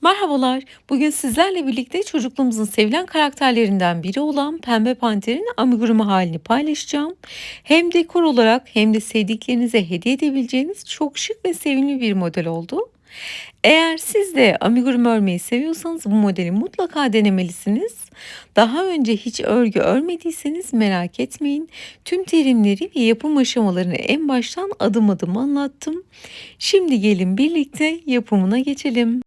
Merhabalar. Bugün sizlerle birlikte çocukluğumuzun sevilen karakterlerinden biri olan Pembe Panter'in amigurumi halini paylaşacağım. Hem dekor olarak hem de sevdiklerinize hediye edebileceğiniz çok şık ve sevimli bir model oldu. Eğer siz de amigurumi örmeyi seviyorsanız bu modeli mutlaka denemelisiniz. Daha önce hiç örgü örmediyseniz merak etmeyin. Tüm terimleri ve yapım aşamalarını en baştan adım adım anlattım. Şimdi gelin birlikte yapımına geçelim.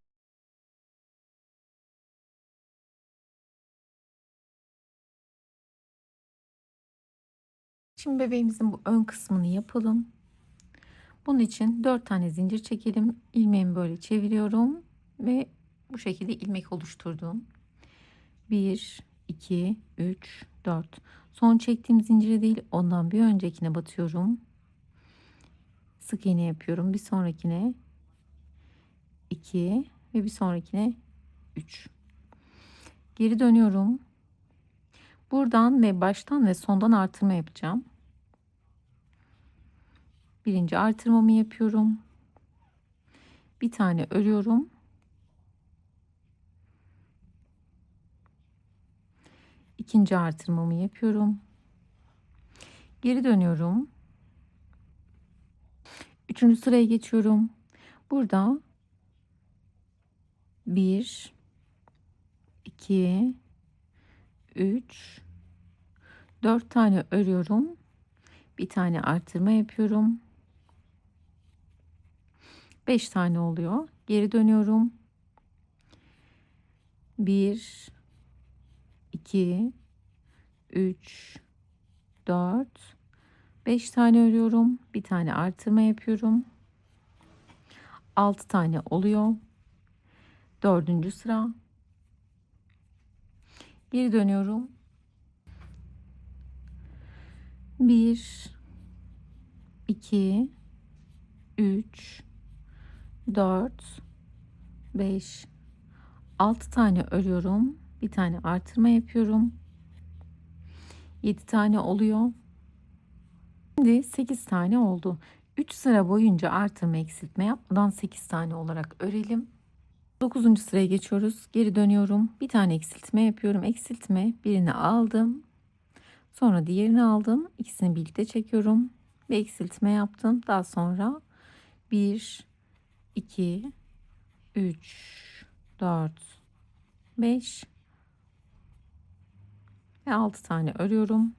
Şimdi bebeğimizin bu ön kısmını yapalım. Bunun için 4 tane zincir çekelim. İlmeğimi böyle çeviriyorum ve bu şekilde ilmek oluşturdum. 1, 2, 3, 4. Son çektiğim zincire değil, ondan bir öncekine batıyorum. Sık iğne yapıyorum. Bir sonrakine 2 ve bir sonrakine 3. Geri dönüyorum. Buradan ve baştan ve sondan artırma yapacağım. Birinci artırmamı yapıyorum. Bir tane örüyorum. İkinci artırmamı yapıyorum. Geri dönüyorum. Üçüncü sıraya geçiyorum. Burada 1, 2, 3, 4 tane örüyorum. Bir tane artırma yapıyorum. 5 tane oluyor. Geri dönüyorum. 1, 2, 3, 4, 5 tane örüyorum. Bir tane artırma yapıyorum. 6 tane oluyor. Dördüncü sıra. Geri dönüyorum. 1, 2, 3, 4, 5, 6 tane örüyorum. Bir tane artırma yapıyorum. 7 tane oluyor. Şimdi 8 tane oldu. 3 sıra boyunca artırma eksiltme yapmadan 8 tane olarak örelim. 9. sıraya geçiyoruz. Geri dönüyorum. Bir tane eksiltme yapıyorum. Eksiltme birini aldım. Sonra diğerini aldım. İkisini birlikte çekiyorum. Ve eksiltme yaptım. Daha sonra 1, 2, 3, 4, 5 ve 6 tane örüyorum.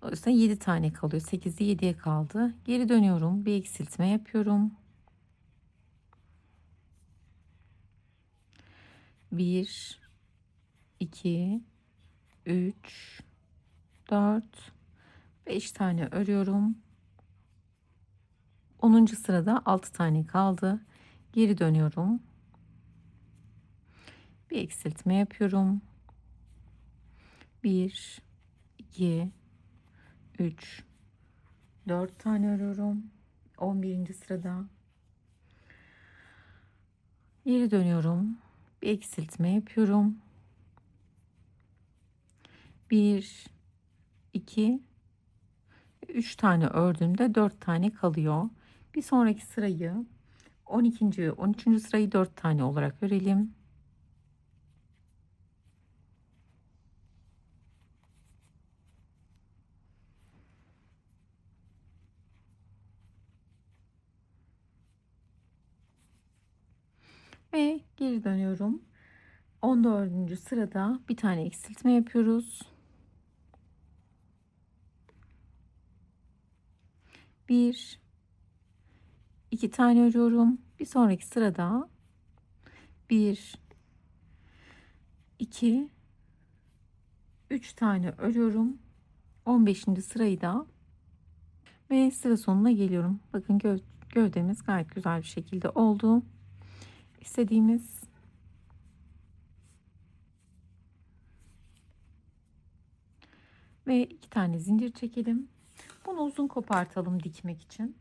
O yüzden 7 tane kalıyor. 8'de 7'ye kaldı. Geri dönüyorum. Bir eksiltme yapıyorum. 1, 2, 3, 4, 5 tane örüyorum. 10. sırada 6 tane kaldı. Geri dönüyorum. Bir eksiltme yapıyorum. 1, 2, 3, 4 tane örüyorum. 11. sırada. Geri dönüyorum. Bir eksiltme yapıyorum. 1, 2, 3 tane ördüğümde 4 tane kalıyor. Bir sonraki sırayı 12. ve 13. sırayı 4 tane olarak örelim. Ve geri dönüyorum. 14. sırada bir tane eksiltme yapıyoruz. 1, 2 tane örüyorum. Bir sonraki sırada 1, 2, 3 tane örüyorum. 15. sırayı da ve sıra sonuna geliyorum. Bakın gövdemiz gayet güzel bir şekilde oldu. İstediğimiz ve 2 tane zincir çekelim. Bunu uzun kopartalım dikmek için.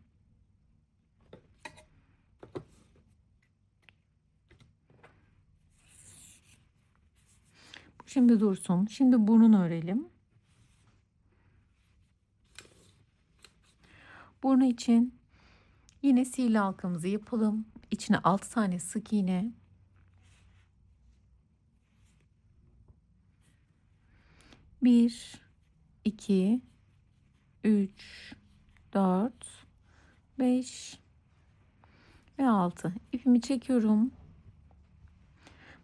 Bu şimdi dursun. Şimdi burnunu örelim. Burnu için yine sihirli halkamızı yapalım. İçine 6 tane sık iğne, 1, 2, 3, 4, 5 ve 6. İpimi çekiyorum.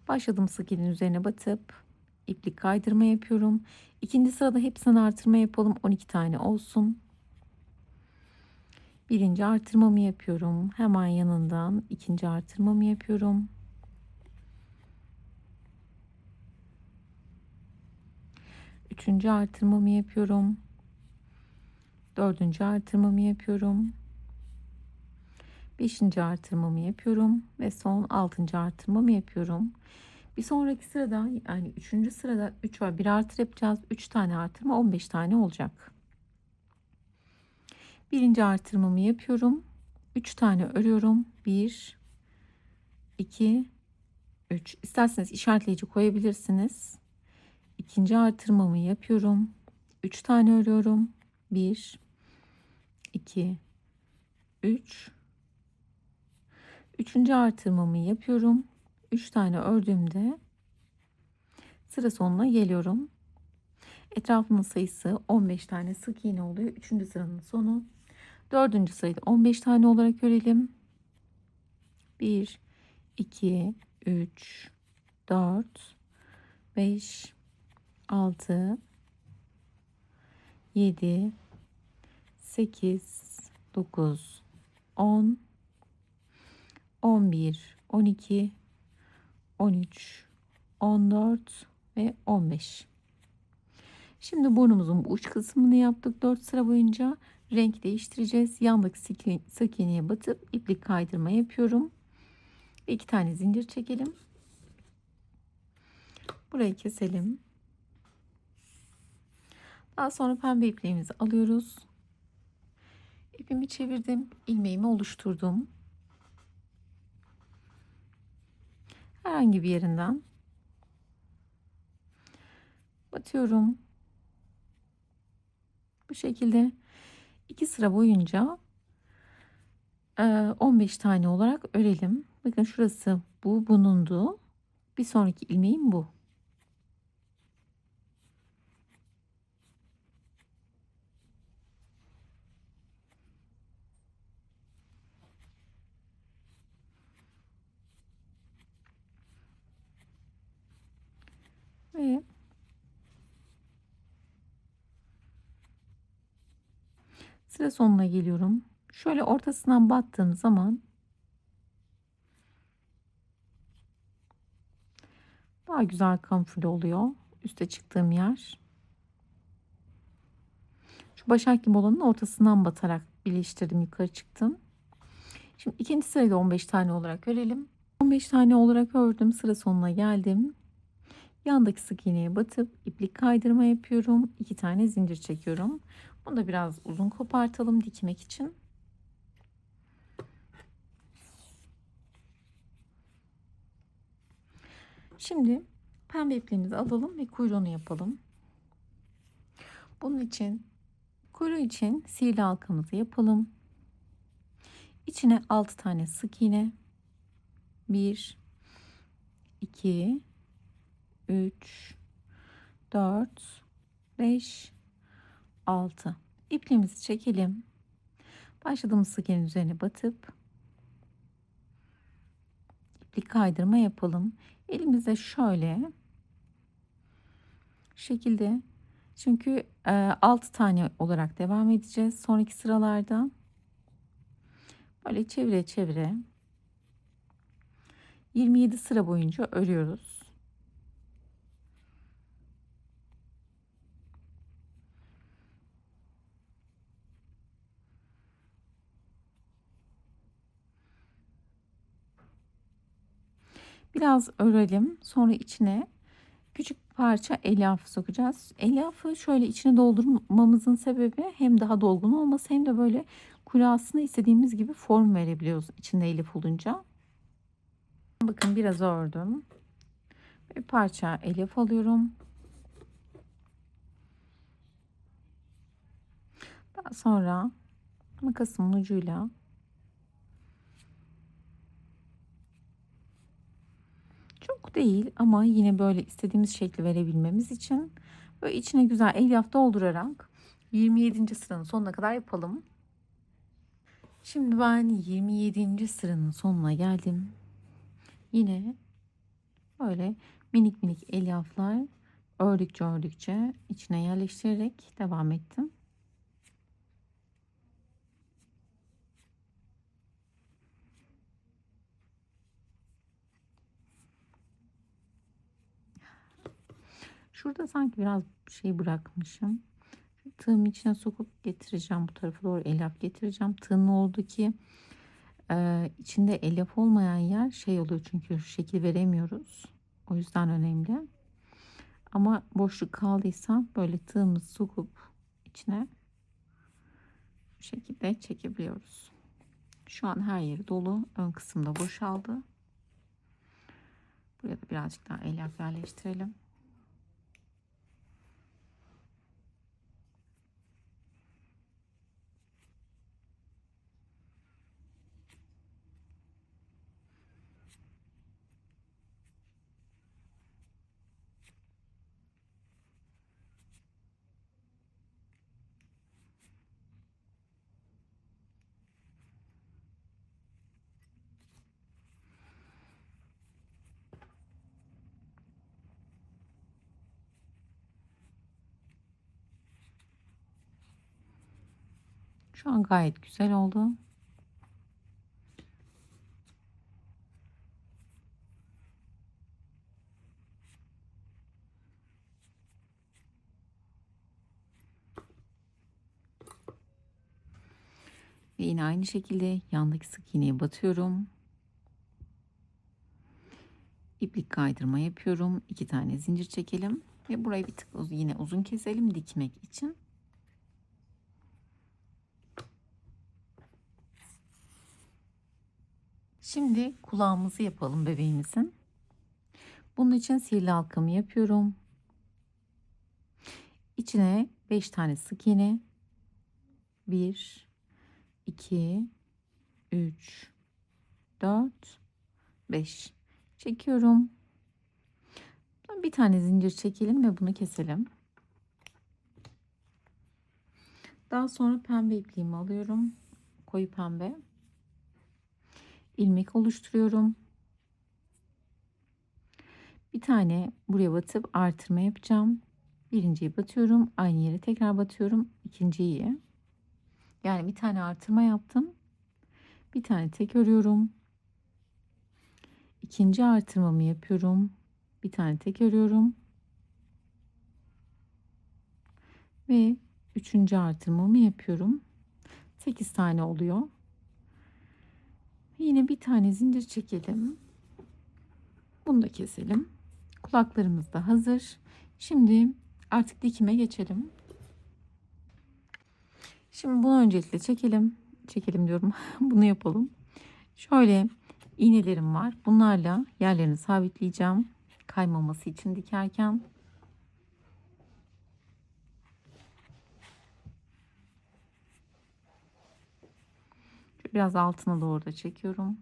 Başladığım sık iğnenin üzerine batıp iplik kaydırma yapıyorum. İkinci sırada hepsini artırma yapalım. 12 tane olsun. Birinci artırmamı yapıyorum. Hemen yanından ikinci artırmamı yapıyorum. Üçüncü artırmamı yapıyorum. Dördüncü artırmamı yapıyorum. Beşinci artırmamı yapıyorum ve son altıncı artırmamı yapıyorum. Bir sonraki sırada, yani üçüncü sırada 3 var. Bir artır yapacağız. 3 tane artırma 15 tane olacak. Birinci artırmamı yapıyorum. 3 tane örüyorum. 1, 2, 3. İsterseniz işaretleyici koyabilirsiniz. İkinci artırmamı yapıyorum. 3 tane örüyorum. 1, 2, 3. Üçüncü artırmamı yapıyorum. 3 tane ördüğümde sıra sonuna geliyorum. Etrafının sayısı 15 tane sık iğne oluyor. Üçüncü sıranın sonu. Dördüncü sırayı da 15 tane olarak örelim. 1, 2, 3, 4, 5, 6, 7, 8, 9, 10, 11, 12, 13, 14 ve 15. Şimdi burnumuzun bu uç kısmını yaptık. 4 sıra boyunca renk değiştireceğiz. Yandaki sık iğneye batıp iplik kaydırma yapıyorum. 2 tane zincir çekelim. Burayı keselim. Daha sonra pembe ipliğimizi alıyoruz. İpimi çevirdim. İlmeğimi oluşturdum. Herhangi bir yerinden batıyorum. Bu şekilde 2 sıra boyunca 15 tane olarak örelim. Bakın şurası bu bunundu. Bir sonraki ilmeğim bu. Ve sıra sonuna geliyorum. Şöyle ortasından battığım zaman daha güzel kamufle oluyor. Üste çıktığım yer. Şu başak gibi olanın ortasından batarak birleştirdim. Yukarı çıktım. Şimdi ikinci sırayı da 15 tane olarak örelim. 15 tane olarak ördüm. Sıra sonuna geldim. Yandaki sık iğneye batıp iplik kaydırma yapıyorum. 2 tane zincir çekiyorum. Bunu da biraz uzun kopartalım dikmek için. Şimdi pembe ipliğimizi alalım ve kuyruğunu yapalım. Bunun için kuyruğu için sihirli halkamızı yapalım. İçine 6 tane sık iğne. 1, 2, 3, 4, 5, 6. İpliğimizi çekelim. Başladığımız sık iğnenin üzerine batıp iplik kaydırma yapalım. Elimizde şöyle şekilde, çünkü 6 tane olarak devam edeceğiz sonraki sıralarda. Böyle çevire çevire 27 sıra boyunca örüyoruz. Biraz örelim. Sonra içine küçük bir parça elyaf sokacağız. Elyafı şöyle içine doldurmamızın sebebi hem daha dolgun olması hem de böyle kulasına istediğimiz gibi form verebiliyoruz içinde elyaf olunca. Bakın biraz ördüm. Bir parça elyaf alıyorum. Daha sonra makasımın ucuyla çok değil ama yine böyle istediğimiz şekli verebilmemiz için Böyle içine güzel elyaf doldurarak 27. sıranın sonuna kadar yapalım. Şimdi ben 27. sıranın sonuna geldim. Yine böyle minik minik elyaflar ördükçe içine yerleştirerek devam ettim. Şurada sanki biraz şey bırakmışım. Tığımın içine sokup getireceğim, bu tarafa doğru elyaf getireceğim. Tığın oldu ki içinde elyaf olmayan yer şey oluyor, çünkü şekil veremiyoruz. O yüzden önemli. Ama boşluk kaldıysa böyle tığımızı sokup içine bu şekilde çekebiliyoruz. Şu an her yeri dolu. Ön kısımda boşaldı. Buraya da birazcık daha elyaf yerleştirelim. Şu an gayet güzel oldu. Ve yine aynı şekilde yandaki sık iğneye batıyorum. İplik kaydırma yapıyorum. 2 tane zincir çekelim ve burayı bir tık yine uzun keselim dikmek için. Şimdi kulağımızı yapalım bebeğimizin. Bunun için sihirli halkamı yapıyorum. İçine 5 tane sık iğne. 1, 2, 3, 4, 5 çekiyorum. Bir tane zincir çekelim ve bunu keselim. Daha sonra pembe ipliğimi alıyorum. Koyu pembe. İlmek oluşturuyorum. Bir tane buraya batıp artırma yapacağım. Birinciyi batıyorum. Aynı yere tekrar batıyorum. İkinciyi. Yani bir tane artırma yaptım. Bir tane tek örüyorum. İkinci artırmamı yapıyorum. Bir tane tek örüyorum. Ve üçüncü artırmamı yapıyorum. 8 tane oluyor. Yine bir tane zincir çekelim. Bunu da keselim. Kulaklarımız da hazır. Şimdi artık dikime geçelim. Şimdi bunu öncelikle çekelim. Çekelim diyorum. Bunu yapalım. Şöyle iğnelerim var. Bunlarla yerlerini sabitleyeceğim. Kaymaması için dikerken. Biraz altına doğru da çekiyorum.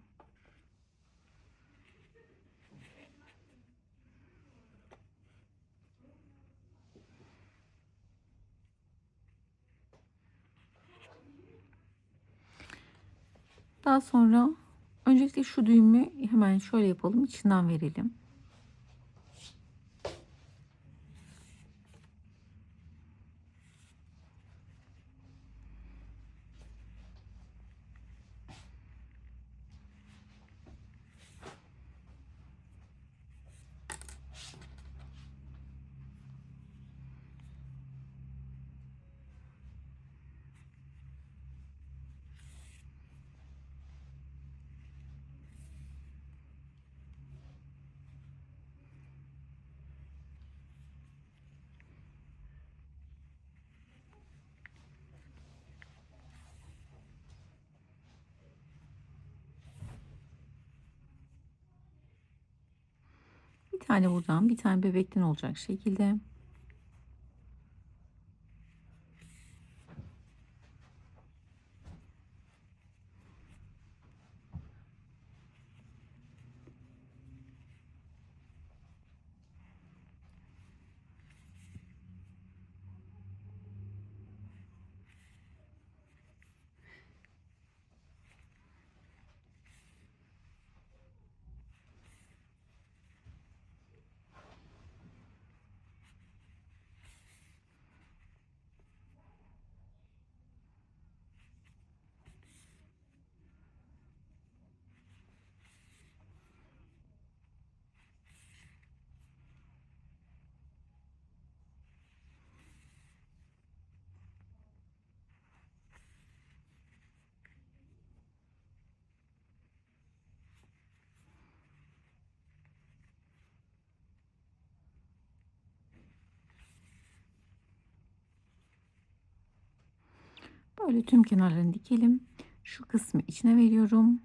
Daha sonra öncelikle şu düğümü hemen şöyle yapalım. İçinden verelim. Bir tane buradan, bir tane bebekten olacak şekilde. Böyle tüm kenarlarını dikelim. Şu kısmı içine veriyorum.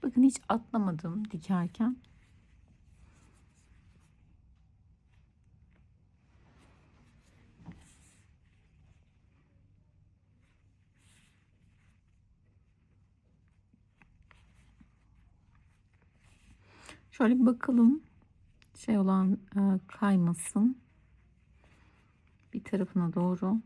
Bakın hiç atlamadım dikerken. Şöyle bir bakalım. Şey olan kaymasın. Bir tarafına doğru.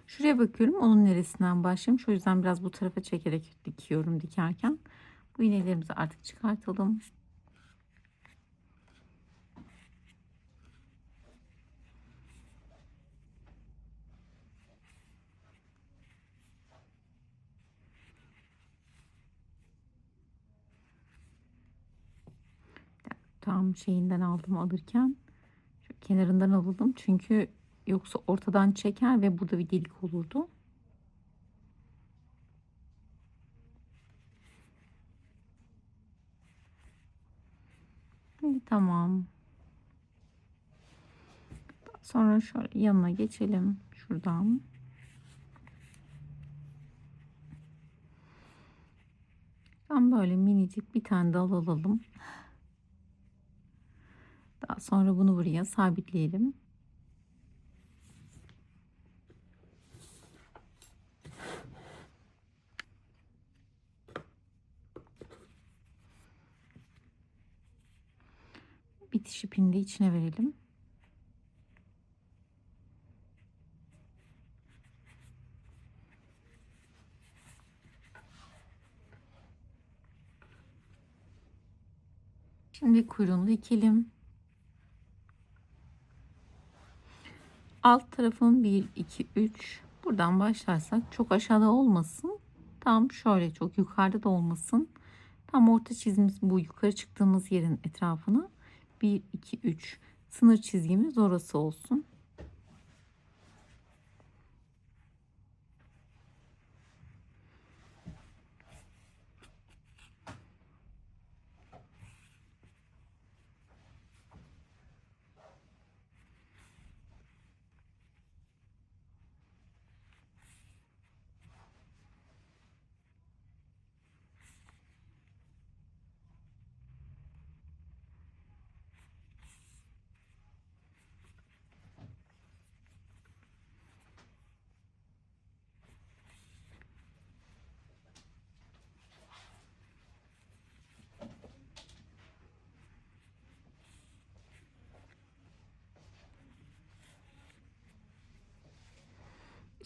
Şuraya bakıyorum, onun neresinden başlayayım. O yüzden biraz bu tarafa çekerek dikiyorum dikerken. Bu iğnelerimizi artık çıkartalım. Tam şeyinden aldım alırken. Şu kenarından alalım. Çünkü yoksa ortadan çeker ve burada bir delik olurdu. Tamam. Sonra şöyle yanına geçelim. Şuradan. Ben böyle minicik bir tane dal alalım. Daha sonra bunu buraya sabitleyelim. Bitiş ipini de içine verelim. Şimdi kuyruğunu dikelim. Alt tarafın 1, 2, 3. Buradan başlarsak çok aşağıda olmasın. Tam şöyle çok yukarıda da olmasın. Tam orta çizgimiz bu yukarı çıktığımız yerin etrafını 1, 2, 3 sınır çizgimiz orası olsun.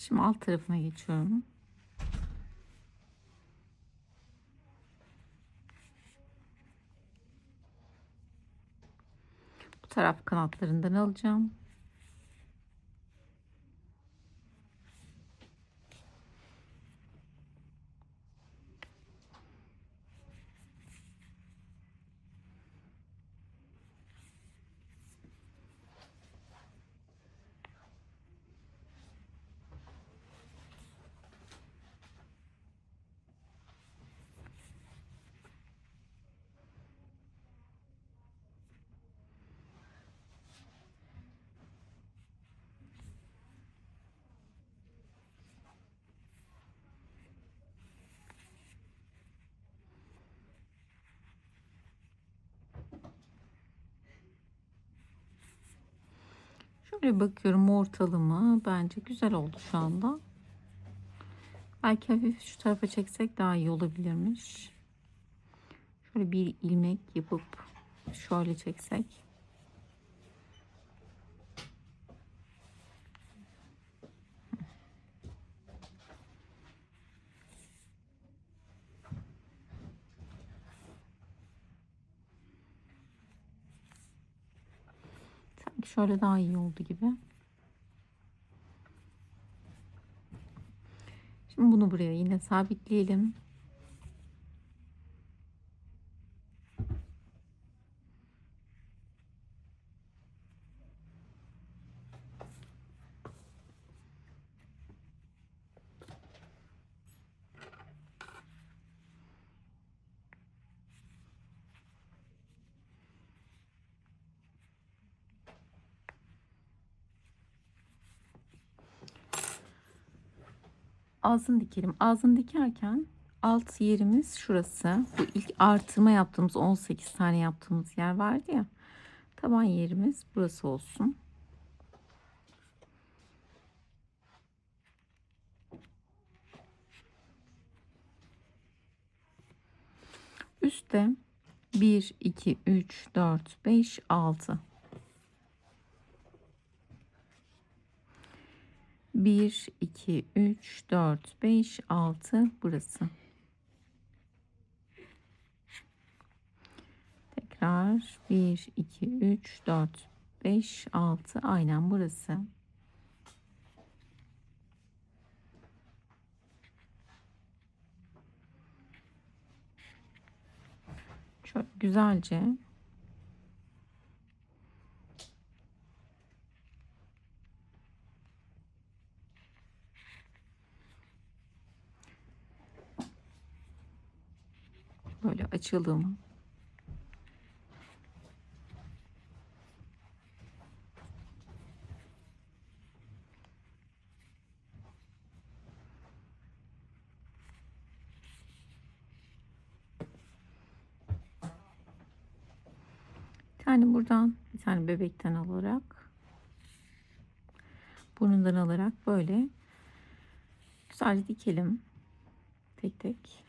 Şimdi alt tarafına geçiyorum. Bu taraf kanatlarından alacağım. Şöyle bakıyorum ortalama. Bence güzel oldu şu anda. Belki hafif şu tarafa çeksek daha iyi olabilirmiş. Şöyle bir ilmek yapıp şöyle çeksek. Sanki şöyle daha iyi oldu gibi. Şimdi bunu buraya yine sabitleyelim. Ağzını dikelim. Ağzını dikerken alt yerimiz şurası. Bu ilk artırma yaptığımız 18 tane yaptığımız yer vardı ya. Taban yerimiz burası olsun. Üstte 1, 2, 3, 4, 5, 6. 1, 2, 3, 4, 5, 6 burası. Tekrar 1, 2, 3, 4, 5, 6 aynen burası. Şöyle güzelce böyle açalım. Bir tane buradan, bir tane bebekten alarak, burnundan alarak böyle güzelce dikelim tek tek.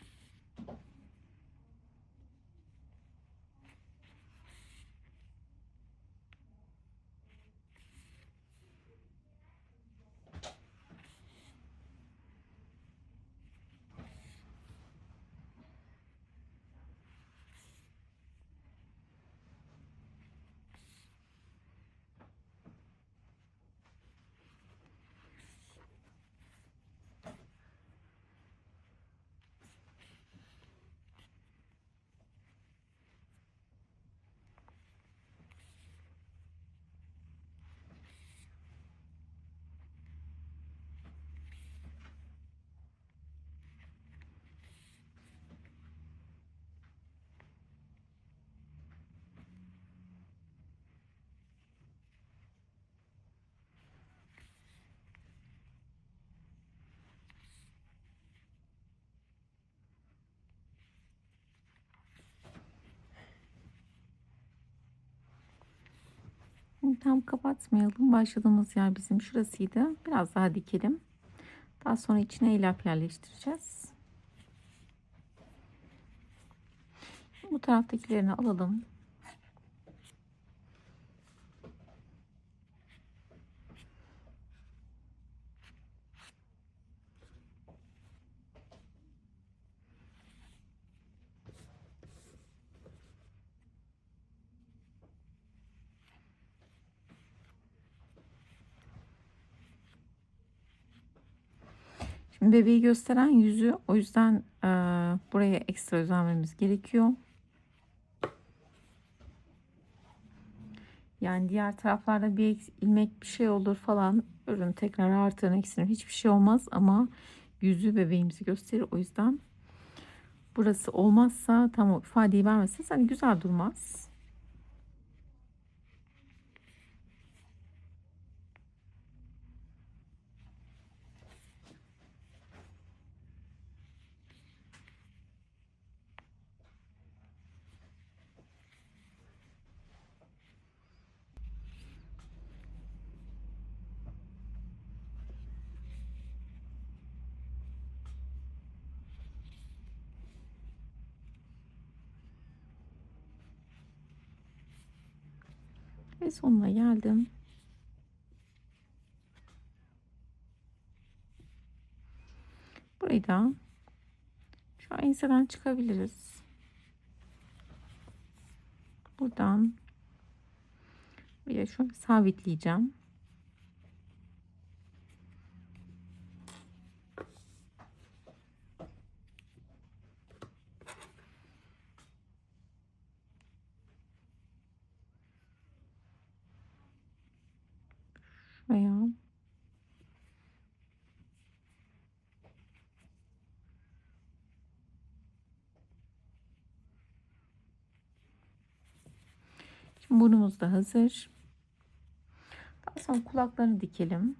Tam kapatmayalım. Başladığımız yer bizim şurasıydı. Biraz daha dikelim. Daha sonra içine elap yerleştireceğiz. Bu taraftakilerini alalım. Şimdi bebeği gösteren yüzü, o yüzden buraya ekstra özen vermemiz gerekiyor. Yani diğer taraflarda bir ilmek bir şey olur falan, ürün tekrar artırın eksirin hiçbir şey olmaz, ama yüzü bebeğimizi gösterir. O yüzden burası olmazsa, tam o ifadeyi vermezseniz hani güzel durmaz. Ve sonuna geldim. Burayı da şu enseden çıkabiliriz. Buradan buraya şöyle sabitleyeceğim. Şuraya. Şimdi burnumuz da hazır. Daha sonra kulaklarını dikelim.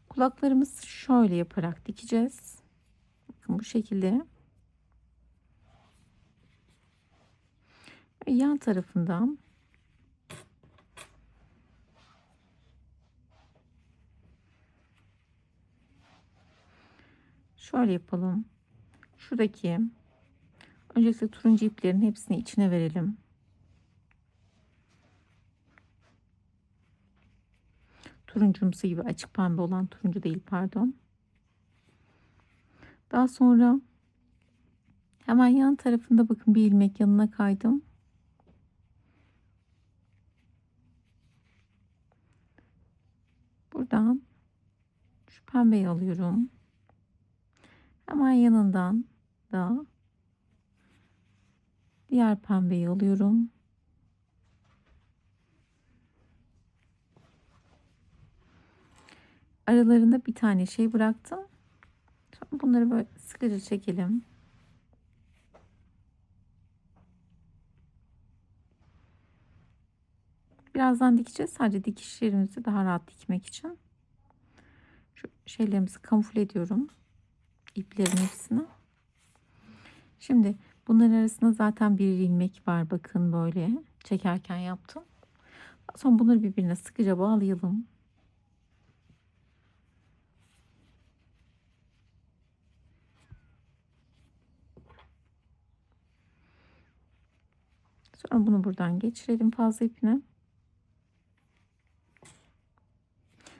Kulaklarımızı şöyle yaparak dikeceğiz. Bakın bu şekilde. Ve yan tarafından şöyle yapalım. Şuradaki öncelikle turuncu iplerin hepsini içine verelim. Turuncumsu gibi, açık pembe olan turuncu değil, pardon. Daha sonra hemen yan tarafında bakın bir ilmek yanına kaydım. Buradan şu pembeyi alıyorum. Hemen yanından da diğer pembeyi alıyorum. Aralarında bir tane şey bıraktım. Sonra bunları böyle sıkıca çekelim. Birazdan dikeceğiz. Sadece dikiş yerimizi daha rahat dikmek için. Şu şeylerimizi kamufle ediyorum. İplerin hepsini. Şimdi bunların arasında zaten bir ilmek var. Bakın böyle çekerken yaptım. Sonra bunları birbirine sıkıca bağlayalım. Sonra bunu buradan geçirelim fazla ipine.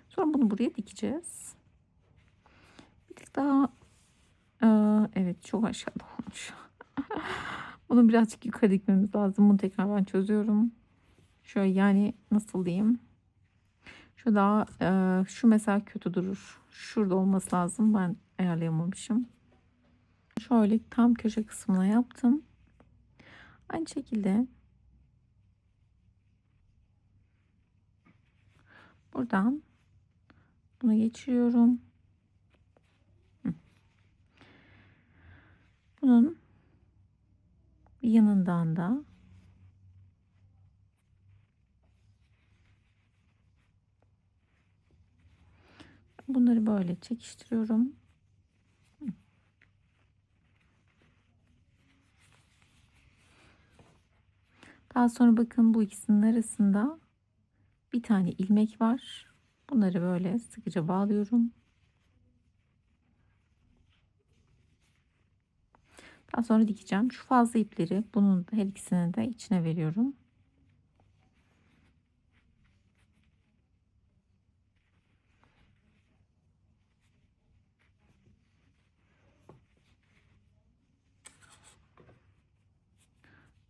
Sonra bunu buraya dikeceğiz. Bir tık daha evet, çok aşağıda olmuş. Bunu birazcık yukarı dikmemiz lazım. Bunu tekrar ben çözüyorum. Şöyle, yani nasıl diyeyim? Şu daha şu mesela kötü durur. Şurada olması lazım. Ben ayarlayamamışım. Şöyle tam köşe kısmına yaptım. Aynı şekilde buradan bunu geçiriyorum. Bunun bir yanından da bunları böyle çekiştiriyorum. Daha sonra bakın bu ikisinin arasında bir tane ilmek var. Bunları böyle sıkıca bağlıyorum. Daha sonra dikeceğim. Şu fazla ipleri bunun her ikisini de içine veriyorum.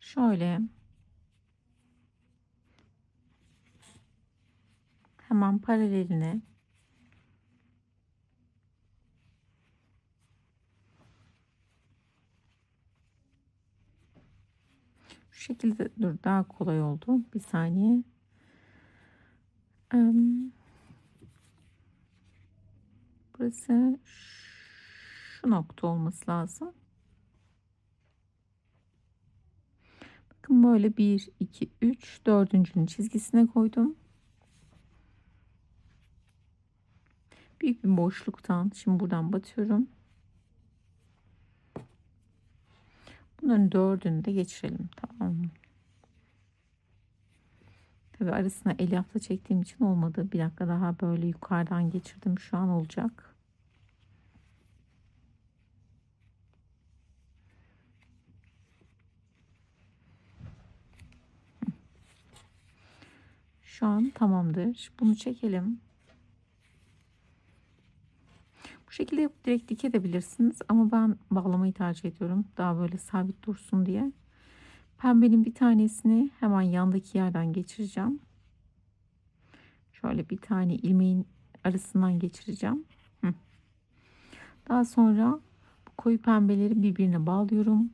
Şöyle hemen paraleline şu şekilde, dur, daha kolay oldu. Bir saniye. Burası şu nokta olması lazım. Bakın böyle 1, 2, 3, dördüncünün çizgisine koydum. Büyük bir boşluktan şimdi buradan batıyorum. Bunların dördünü de geçirelim, tamam mı? Tabi arasına elyafla çektiğim için olmadı. Bir dakika daha böyle yukarıdan geçirdim. Şu an olacak. Şu an tamamdır. Bunu çekelim. Bu şekilde yapıp direkt dikebilirsiniz ama ben bağlamayı tercih ediyorum. Daha böyle sabit dursun diye. Pembenin bir tanesini hemen yandaki yerden geçireceğim. Şöyle bir tane ilmeğin arasından geçireceğim. Daha sonra bu koyu pembeleri birbirine bağlıyorum.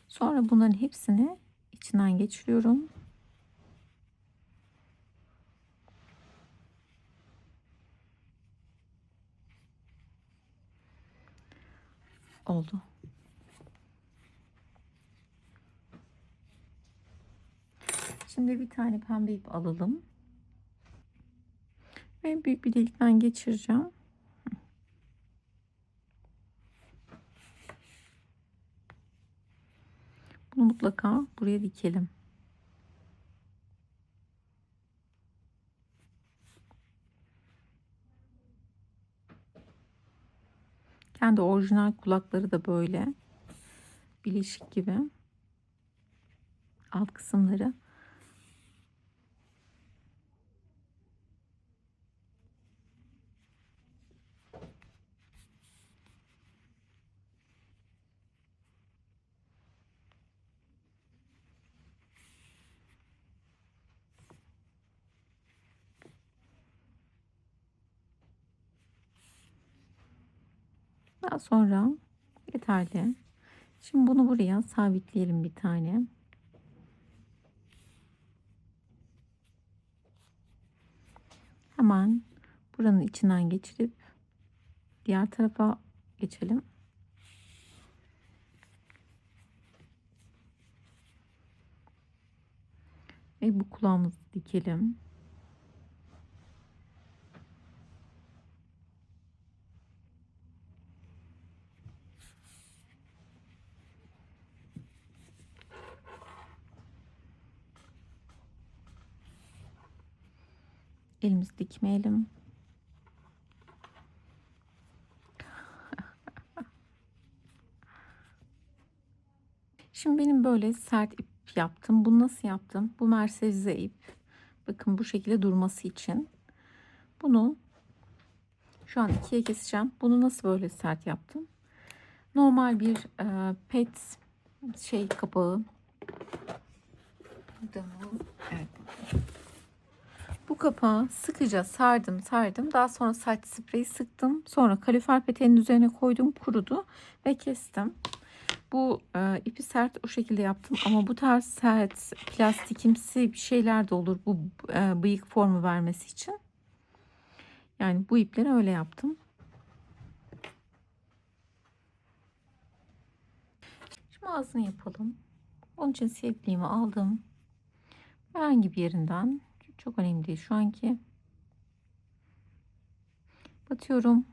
Sonra bunların hepsini içinden geçiriyorum. Oldu. Şimdi bir tane pembe ip alalım. Ve büyük bir delikten geçireceğim. Bunu mutlaka buraya dikelim. Kendi orijinal kulakları da böyle bileşik gibi. Alt kısımları. Daha sonra yeterli. Şimdi bunu buraya sabitleyelim bir tane. Hemen buranın içinden geçirip diğer tarafa geçelim. Ve bu kulağımızı dikelim. Elimizi dikmeyelim. Şimdi benim böyle sert ip yaptım. Bunu nasıl yaptım? Bu merserize ip. Bakın bu şekilde durması için. Bunu şu an ikiye keseceğim. Bunu nasıl böyle sert yaptım? Normal bir pet şey kapağı. Evet. Bu kapağı sıkıca sardım. Daha sonra saç spreyi sıktım. Sonra kalorifer peteğinin üzerine koydum. Kurudu ve kestim. Bu ipi sert o şekilde yaptım. Ama bu tarz sert plastikimsi bir şeyler de olur. Bu bıyık formu vermesi için. Yani bu ipleri öyle yaptım. Şimdi ağzını yapalım. Onun için silikliğimi aldım. Herhangi bir yerinden. Çok önemli değil şu anki. Batıyorum.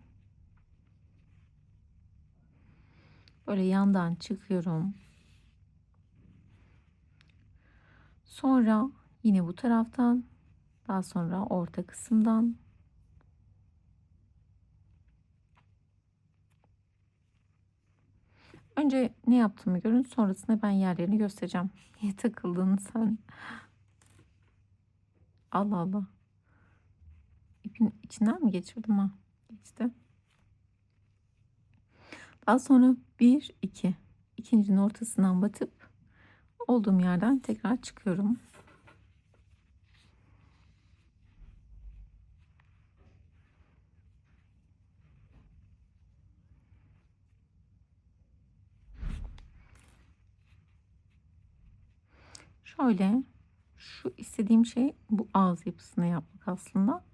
Böyle yandan çıkıyorum. Sonra yine bu taraftan, daha sonra orta kısımdan. Önce ne yaptığımı görün, sonrasında ben yerlerini göstereceğim. Niye takıldın sen? Allah Allah. İpin içinden mi geçirdim ha? Geçti. Daha sonra bir iki, ikincinin ortasından batıp olduğum yerden tekrar çıkıyorum. Şöyle, şu istediğim şey bu ağız yapısını yapmak aslında.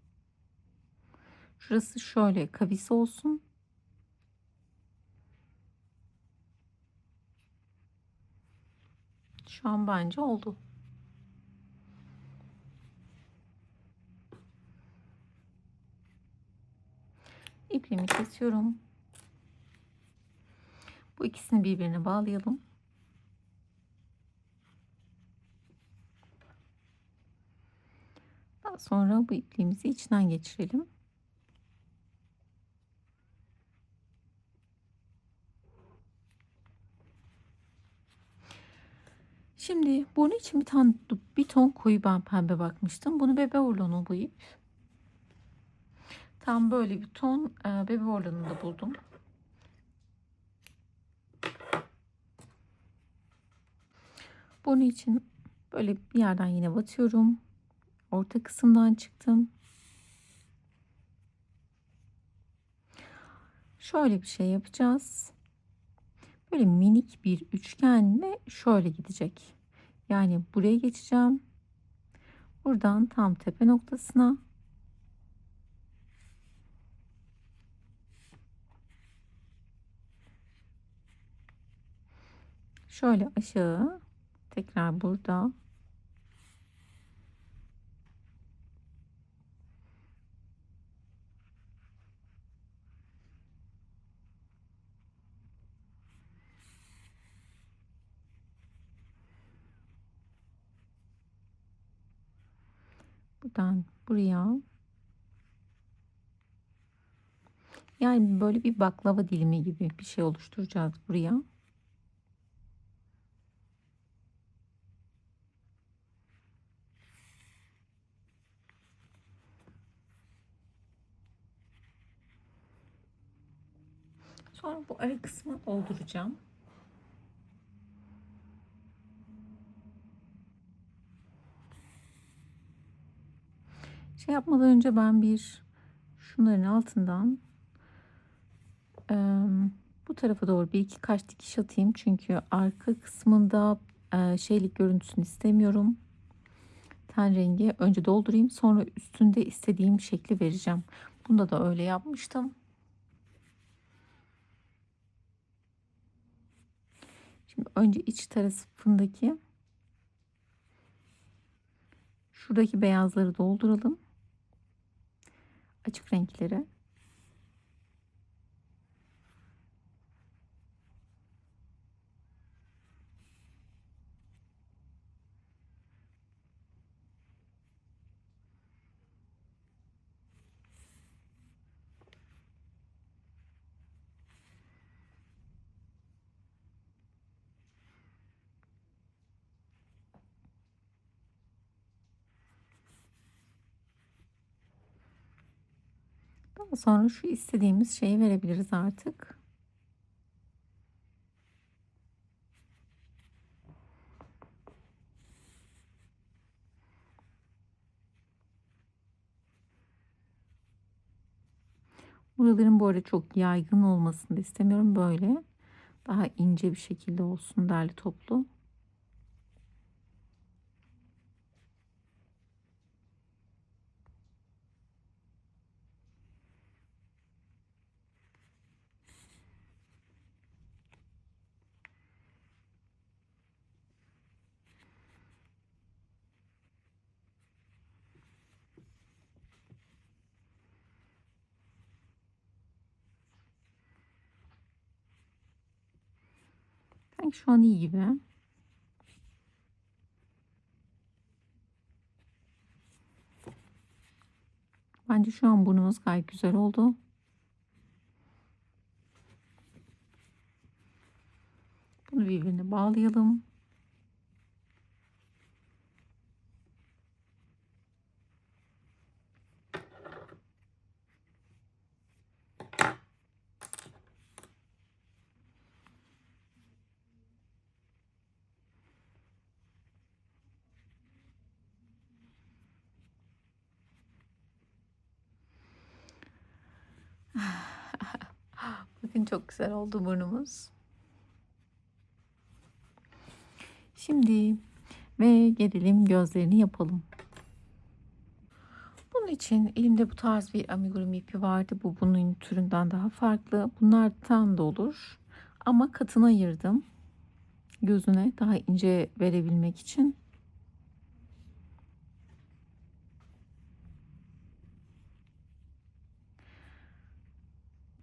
Şurası şöyle kavis olsun. Şu an bence oldu. İpliğimi kesiyorum. Bu ikisini birbirine bağlayalım. Daha sonra bu ipliğimizi içinden geçirelim. Şimdi bunun için bir ton koyu ben pembe bakmıştım. Bunu bebe orlonu bu ip. Tam böyle bir ton bebe orlonunda buldum. Bunun için böyle bir yerden yine batıyorum. Orta kısımdan çıktım. Şöyle bir şey yapacağız. Böyle minik bir üçgenle şöyle gidecek. Yani buraya geçeceğim. Buradan tam tepe noktasına şöyle aşağı, tekrar burada. Buradan buraya. Yani böyle bir baklava dilimi gibi bir şey oluşturacağız buraya. Sonra bu ara kısmı dolduracağım. Şey yapmadan önce ben şunların altından bu tarafa doğru bir iki kaç dikiş atayım. Çünkü arka kısmında şeylik görüntüsünü istemiyorum. Ten rengi önce doldurayım, sonra üstünde istediğim şekli vereceğim. Bunda da öyle yapmıştım. Şimdi önce iç tarafındaki şuradaki beyazları dolduralım. Açık renkleri. Daha sonra şu istediğimiz şeyi verebiliriz artık. Buraların bu arada çok yaygın olmasını da istemiyorum. Böyle daha ince bir şekilde olsun, derli toplu. Sanki şu an iyi gibi. Bence şu an burnumuz gayet güzel oldu. Bunu birbirine bağlayalım. Bakın çok güzel oldu burnumuz. Şimdi gelelim gözlerini yapalım. Bunun için elimde bu tarz bir amigurumi ipi vardı. Bu bunun türünden daha farklı. Bunlardan da olur. Ama katını ayırdım. Gözüne daha ince verebilmek için.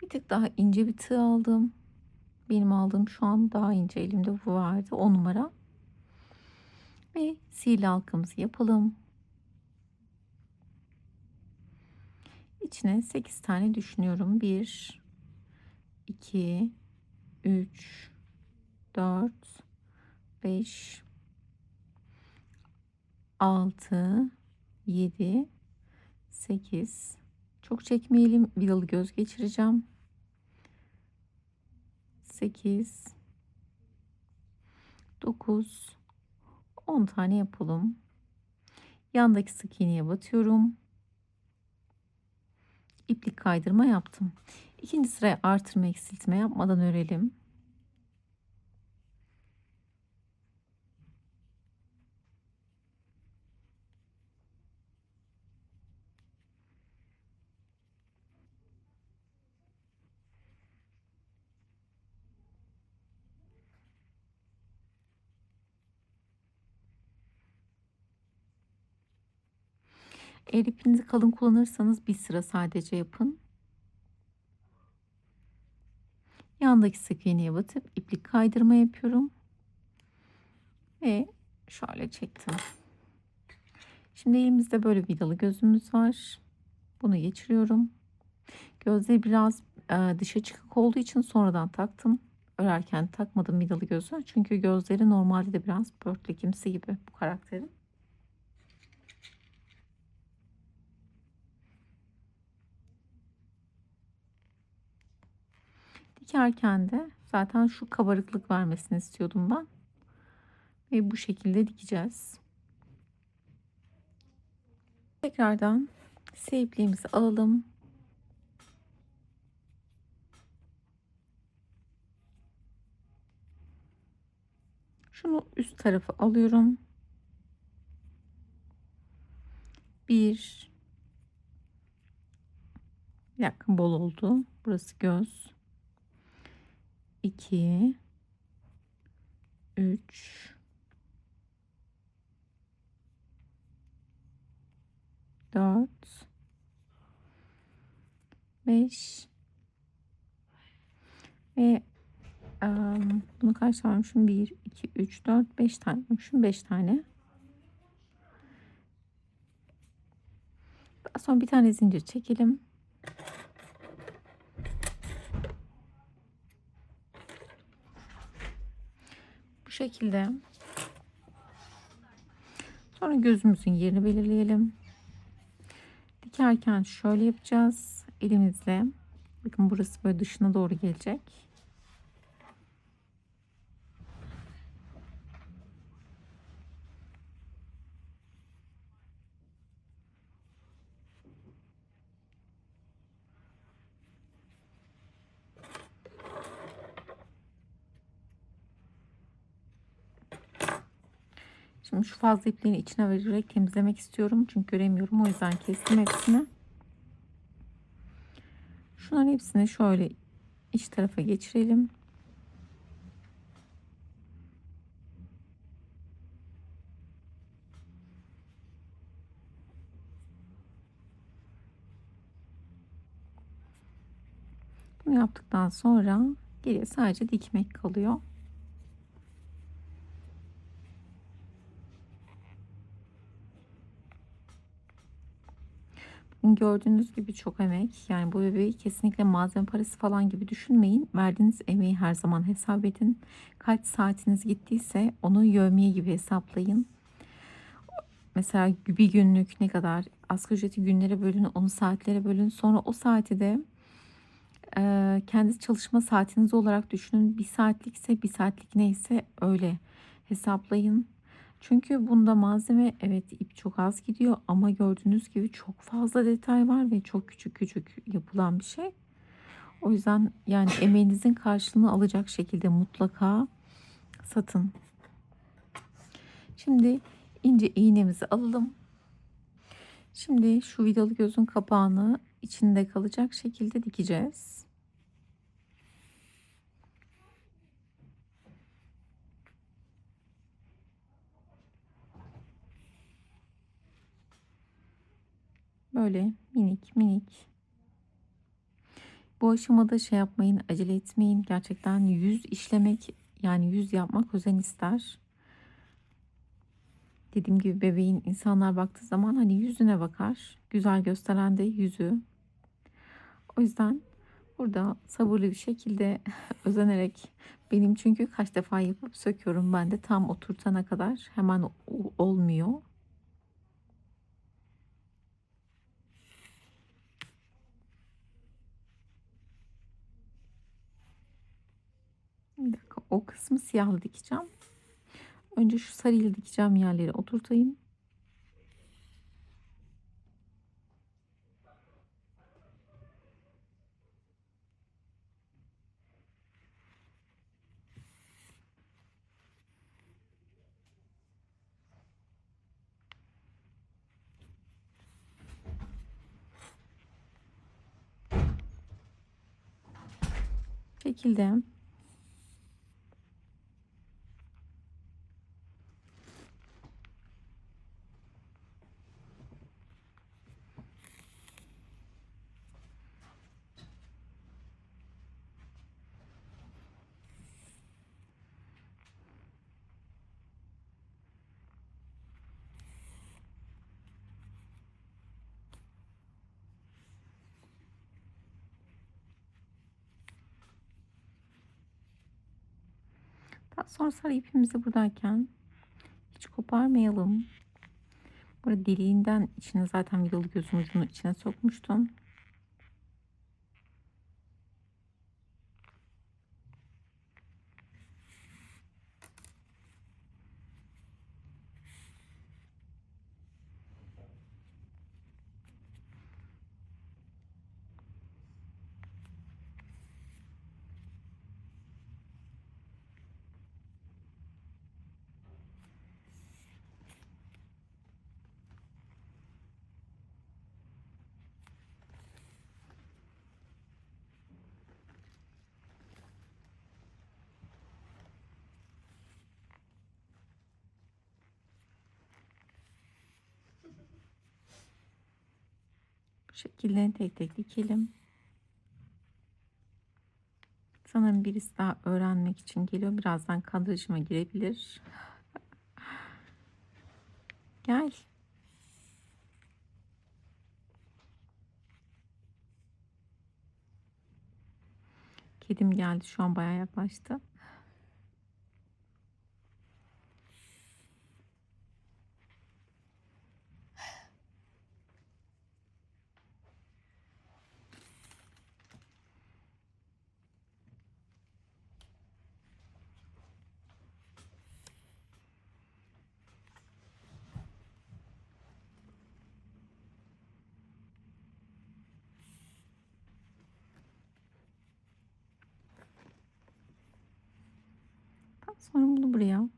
Bir tık daha ince bir tığ aldım. Benim aldığım şu an daha ince, elimde bu vardı. 10 numara. Ve sihirli halkamızı yapalım. İçine 8 tane düşünüyorum. 1, 2, 3, 4, 5, 6, 7, 8. Çok çekmeyelim. Vidalı göz geçireceğim. 8, 9, 10 tane yapalım. Yandaki sık iğneye batıyorum. İplik kaydırma yaptım. İkinci sıraya artırma eksiltme yapmadan örelim. Eğer ipinizi kalın kullanırsanız bir sıra sadece yapın. Yandaki sık iğneye batıp iplik kaydırma yapıyorum. Ve şöyle çektim. Şimdi elimizde böyle vidalı gözümüz var. Bunu geçiriyorum. Gözleri biraz dışa çıkık olduğu için sonradan taktım. Örerken takmadım vidalı gözü. Çünkü gözleri normalde de biraz pörtlekimsi gibi bu karakterin. Dikerken de zaten şu kabarıklık vermesini istiyordum ben. Ve bu şekilde dikeceğiz. Tekrardan ipliğimizi alalım. Şunu üst tarafa alıyorum. Bir dakika, bol oldu. Burası göz. 2, 3, 4, 5 ve bunu kaç tane almışım? 1, 2, 3, 4, 5 tane almışım. 5 tane. Daha sonra bir tane zincir çekelim. Bu şekilde. Sonra gözümüzün yerini belirleyelim. Dikerken şöyle yapacağız. Elimizle. Bakın burası böyle dışına doğru gelecek. Şimdi şu fazla ipliğini içine vererek temizlemek istiyorum. Çünkü göremiyorum. O yüzden kestim hepsini. Şunların hepsini şöyle iç tarafa geçirelim. Bunu yaptıktan sonra geriye sadece dikmek kalıyor. Gördüğünüz gibi çok emek. Yani bu bebeği kesinlikle malzeme parası falan gibi düşünmeyin. Verdiğiniz emeği her zaman hesap edin. Kaç saatiniz gittiyse onu yevmiye gibi hesaplayın. Mesela bir günlük ne kadar, asgari ücreti günlere bölün, onu saatlere bölün. Sonra o saati de kendi çalışma saatiniz olarak düşünün. Bir saatlikse bir saatlik neyse öyle hesaplayın. Çünkü bunda malzeme, evet, ip çok az gidiyor ama gördüğünüz gibi çok fazla detay var ve çok küçük küçük yapılan bir şey. O yüzden yani emeğinizin karşılığını alacak şekilde mutlaka satın. Şimdi ince iğnemizi alalım. Şimdi şu vidalı gözün kapağını içinde kalacak şekilde dikeceğiz. Böyle minik minik. Bu aşamada şey yapmayın, acele etmeyin. Gerçekten yüz işlemek, yani yüz yapmak özen ister. Dediğim gibi bebeğin insanlar baktığı zaman hani yüzüne bakar. Güzel gösteren de yüzü. O yüzden burada sabırlı bir şekilde özenerek, benim çünkü kaç defa yapıp söküyorum ben de, tam oturtana kadar hemen olmuyor. Bir dakika, o kısmı siyahla dikeceğim. Önce şu sarıyla dikeceğim yerleri oturtayım. Şekilde. Daha sonra sarı ipimizi buradayken hiç koparmayalım. Burada deliğinden içine zaten vidalı gözün ucunu içine sokmuştum. Bu şekilde tek tek dikelim. Sanırım birisi daha öğrenmek için geliyor. Birazdan kadrajıma girebilir. Gel. Kedim geldi. Şu an bayağı yaklaştı. Daha sonra bunu buraya.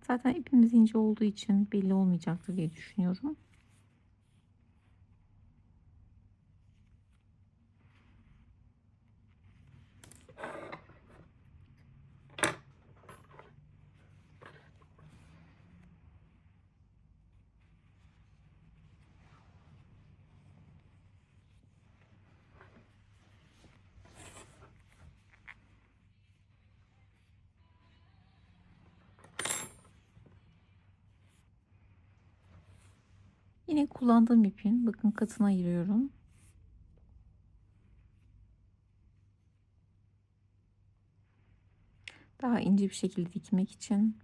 Zaten ipimiz ince olduğu için belli olmayacaktır diye düşünüyorum. Yine kullandığım ipin bakın katına ayırıyorum. Daha ince bir şekilde dikmek için.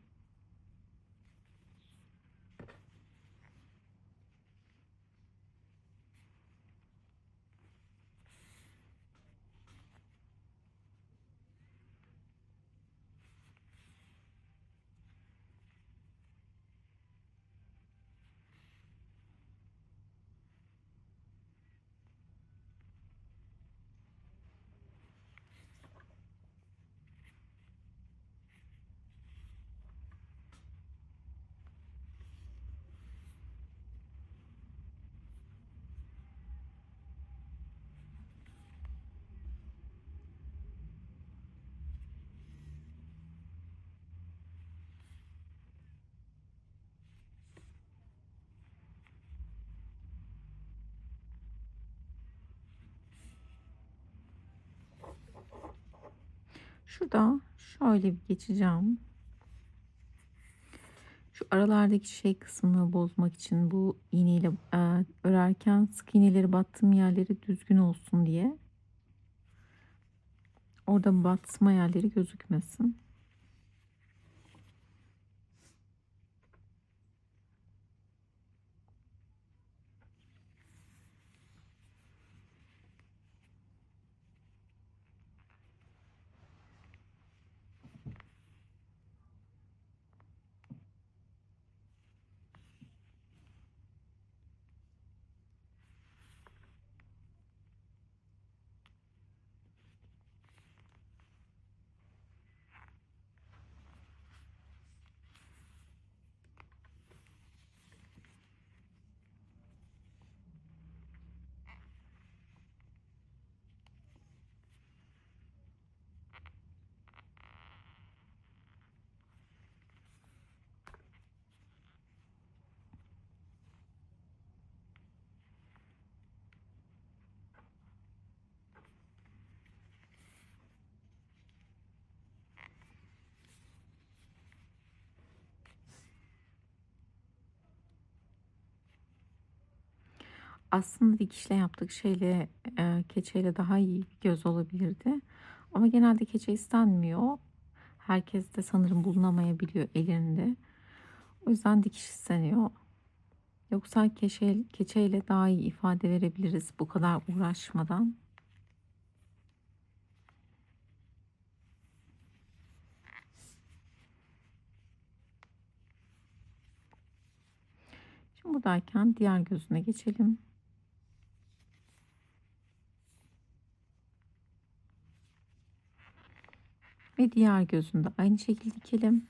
Şurada şöyle bir geçeceğim. Şu aralardaki şey kısmını bozmak için bu iğneyle örerken sık iğneleri battığım yerleri düzgün olsun diye. Orada batma yerleri gözükmesin. Aslında dikişle yaptık şeyle, keçeyle daha iyi bir göz olabilirdi. Ama genelde keçe istenmiyor. Herkes de sanırım bulunamayabiliyor elinde. O yüzden dikiş isteniyor. Yoksa keçeyle daha iyi ifade verebiliriz bu kadar uğraşmadan. Şimdi buradayken diğer gözüne geçelim. Ve diğer gözünde aynı şekilde dikelim.